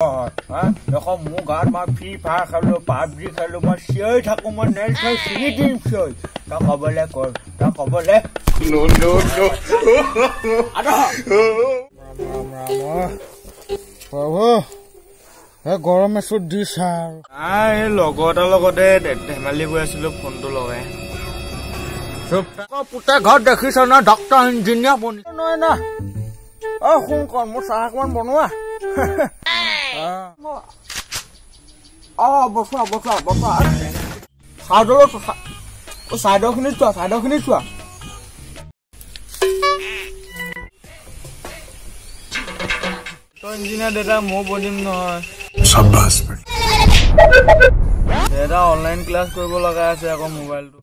দেখো মোৰ গাত মই ফ্ৰী ফায়াৰ খেলো পাবজি খেলো মই চিঞৰি থাকো মই নেল চাই চিঙি দিম চিঞৰি তই কবলে কৰ তই কবলে গৰমে চুত দিছা আৰু লগৰ এটাৰ লগতে ধেমালি গৈ আছিলো ফোনটো লগাই পুতে ঘৰত দেখিছ ন ডক্তৰ ইঞ্জিনিয়াৰ বনি নহয় না শুন কৰ মোৰ চাহ অকমান বনোৱা বচোৱা বচোৱা বচোৱা চাইডৰখিনি চোৱা চাইডৰখিনি চোৱা তই ইঞ্জিনিয়াৰ দেউতা মই বনিম নহয় দেউতা অনলাইন ক্লাছ কৰিব লগা আছে আকৌ মোবাইলটো